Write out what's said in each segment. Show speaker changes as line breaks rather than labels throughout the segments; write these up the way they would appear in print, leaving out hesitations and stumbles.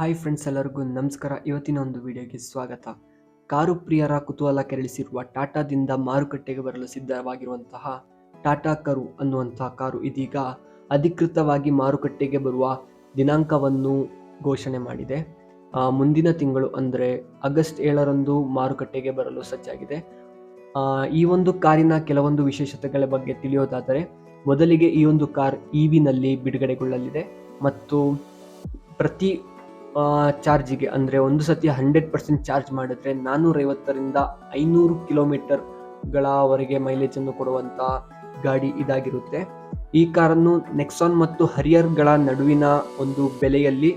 Hi friends, ಎಲ್ಲರಿಗೂ ನಮಸ್ಕಾರ. ಇವತ್ತಿನ ಒಂದು ವಿಡಿಯೋಗೆ ಸ್ವಾಗತ. ಕಾರು ಪ್ರಿಯರ ಕುತೂಹಲ ಕೆರಳಿಸಿರುವ ಟಾಟಾದಿಂದ ಮಾರುಕಟ್ಟೆಗೆ ಬರಲು ಸಿದ್ಧವಾಗಿರುವಂತಹ ಟಾಟಾ ಕರು ಅನ್ನುವಂತಹ ಕಾರು ಇದೀಗ ಅಧಿಕೃತವಾಗಿ ಮಾರುಕಟ್ಟೆಗೆ ಬರುವ ದಿನಾಂಕವನ್ನು ಘೋಷಣೆ ಮಾಡಿದೆ. ಮುಂದಿನ ತಿಂಗಳು ಅಂದರೆ ಆಗಸ್ಟ್ 7ರಂದು ಮಾರುಕಟ್ಟೆಗೆ ಬರಲು ಸಜ್ಜಾಗಿದೆ. ಈ ಒಂದು ಕಾರಿನ ಕೆಲವೊಂದು ವಿಶೇಷತೆಗಳ ಬಗ್ಗೆ ತಿಳಿಯೋದಾದರೆ, ಮೊದಲಿಗೆ ಈ ಒಂದು ಕಾರ್ EVನಲ್ಲಿ ಬಿಡುಗಡೆಗೊಳ್ಳಲಿದೆ ಮತ್ತು ಪ್ರತಿ ಚಾರ್ಜಿಗೆ ಅಂದರೆ ಒಂದು ಸತಿ 100% ಚಾರ್ಜ್ ಮಾಡಿದ್ರೆ 450ರಿಂದ 500 ಕಿಲೋಮೀಟರ್ಗಳವರೆಗೆ ಮೈಲೇಜನ್ನು ಕೊಡುವಂಥ ಗಾಡಿ ಇದಾಗಿರುತ್ತೆ. ಈ ಕಾರನ್ನು ನೆಕ್ಸಾನ್ ಮತ್ತು ಹರಿಯರ್ಗಳ ನಡುವಿನ ಒಂದು ಬೆಲೆಯಲ್ಲಿ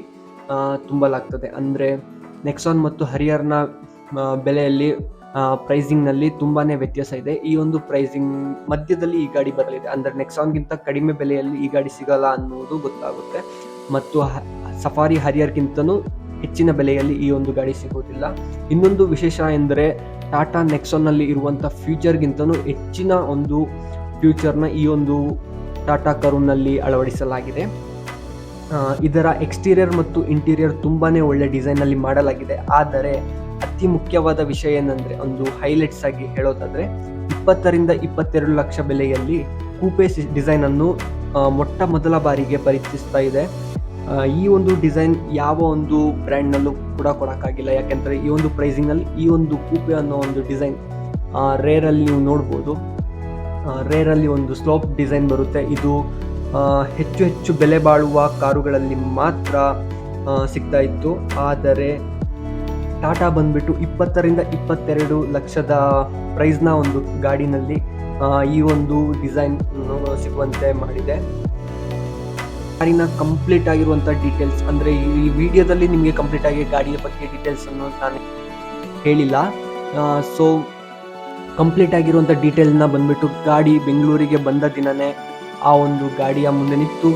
ತುಂಬಲಾಗ್ತದೆ. ಅಂದರೆ ನೆಕ್ಸಾನ್ ಮತ್ತು ಹರಿಯರ್ನ ಬೆಲೆಯಲ್ಲಿ ಪ್ರೈಸಿಂಗ್ನಲ್ಲಿ ತುಂಬಾ ವ್ಯತ್ಯಾಸ ಇದೆ. ಈ ಒಂದು ಪ್ರೈಸಿಂಗ್ ಮಧ್ಯದಲ್ಲಿ ಈ ಗಾಡಿ ಬರಲಿದೆ. ಅಂದರೆ ನೆಕ್ಸಾನ್ಗಿಂತ ಕಡಿಮೆ ಬೆಲೆಯಲ್ಲಿ ಈ ಗಾಡಿ ಸಿಗಲ್ಲ ಅನ್ನುವುದು ಗೊತ್ತಾಗುತ್ತೆ. ಮತ್ತು ಸಫಾರಿ ಹರಿಯರ್ಗಿಂತನೂ ಹೆಚ್ಚಿನ ಬೆಲೆಯಲ್ಲಿ ಈ ಒಂದು ಗಾಡಿ ಸಿಗೋದಿಲ್ಲ. ಇನ್ನೊಂದು ವಿಶೇಷ ಎಂದರೆ ಟಾಟಾ ನೆಕ್ಸಾನ್ನಲ್ಲಿ ಇರುವಂಥ ಫ್ಯೂಚರ್ಗಿಂತನೂ ಹೆಚ್ಚಿನ ಒಂದು ಫ್ಯೂಚರ್ನ ಈ ಒಂದು ಟಾಟಾ ಕರುನಲ್ಲಿ ಅಳವಡಿಸಲಾಗಿದೆ. ಇದರ ಎಕ್ಸ್ಟೀರಿಯರ್ ಮತ್ತು ಇಂಟೀರಿಯರ್ ತುಂಬಾ ಒಳ್ಳೆ ಡಿಸೈನಲ್ಲಿ ಮಾಡಲಾಗಿದೆ. ಆದರೆ ಅತಿ ಮುಖ್ಯವಾದ ವಿಷಯ ಏನಂದರೆ, ಒಂದು ಹೈಲೈಟ್ಸ್ ಆಗಿ ಹೇಳೋದಾದರೆ, 20ರಿಂದ 22 ಲಕ್ಷ ಬೆಲೆಯಲ್ಲಿ ಕೂಪೆ ಡಿಸೈನನ್ನು ಮೊಟ್ಟ ಮೊದಲ ಬಾರಿಗೆ ಪರಿಚಯಿಸ್ತಾ ಇದೆ. ಈ ಒಂದು ಡಿಸೈನ್ ಯಾವ ಒಂದು ಬ್ರ್ಯಾಂಡ್ನಲ್ಲೂ ಕೂಡ ಕೊಡೋಕ್ಕಾಗಿಲ್ಲ. ಯಾಕೆಂದರೆ ಈ ಒಂದು ಪ್ರೈಸಿಂಗಲ್ಲಿ ಈ ಒಂದು ಕೂಪೆ ಅನ್ನೋ ಒಂದು ಡಿಸೈನ್ ರೇರಲ್ಲಿ ನೀವು ನೋಡ್ಬೋದು. ರೇರಲ್ಲಿ ಒಂದು ಸ್ಲೋಪ್ ಡಿಸೈನ್ ಬರುತ್ತೆ. ಇದು ಹೆಚ್ಚು ಬೆಲೆ ಬಾಳುವ ಕಾರುಗಳಲ್ಲಿ ಮಾತ್ರ ಸಿಗ್ತಾ ಇತ್ತು. ಆದರೆ ಟಾಟಾ ಬಂದ್ಬಿಟ್ಟು 20ರಿಂದ 22 ಲಕ್ಷದ ಪ್ರೈಸ್ನ ಒಂದು ಗಾಡಿನಲ್ಲಿ ಈ ಒಂದು ಡಿಸೈನ್ ಸಿಗುವಂತೆ ಮಾಡಿದೆ. ಕಾರಿನ ಕಂಪ್ಲೀಟ್ ಆಗಿರುವಂಥ ಡೀಟೇಲ್ಸ್, ಅಂದರೆ ಈ ವಿಡಿಯೋದಲ್ಲಿ ನಿಮಗೆ ಕಂಪ್ಲೀಟ್ ಆಗಿ ಗಾಡಿಯ ಬಗ್ಗೆ ಡೀಟೇಲ್ಸನ್ನು ನಾನು ಹೇಳಿಲ್ಲ. ಸೊ ಕಂಪ್ಲೀಟ್ ಆಗಿರುವಂಥ ಡೀಟೇಲ್ನ ಬಂದ್ಬಿಟ್ಟು ಗಾಡಿ ಬೆಂಗಳೂರಿಗೆ ಬಂದ ದಿನವೇ ಆ ಒಂದು ಗಾಡಿಯ ಮುಂದೆ ನಿಂತು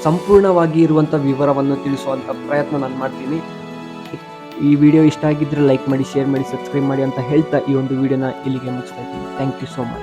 ಸಂಪೂರ್ಣವಾಗಿ ಇರುವಂಥ ವಿವರವನ್ನು ತಿಳಿಸುವಂಥ ಪ್ರಯತ್ನ ನಾನು ಮಾಡ್ತೀನಿ. ಈ ವಿಡಿಯೋ ಇಷ್ಟ ಆಗಿದ್ದರೆ ಲೈಕ್ ಮಾಡಿ, ಶೇರ್ ಮಾಡಿ, ಸಬ್ಸ್ಕ್ರೈಬ್ ಮಾಡಿ ಅಂತ ಹೇಳ್ತಾ ಈ ಒಂದು ವಿಡಿಯೋನ ಇಲ್ಲಿಗೆ ಮುಗಿಸ್ತಾ ಇದ್ದೀನಿ. Thank you so much.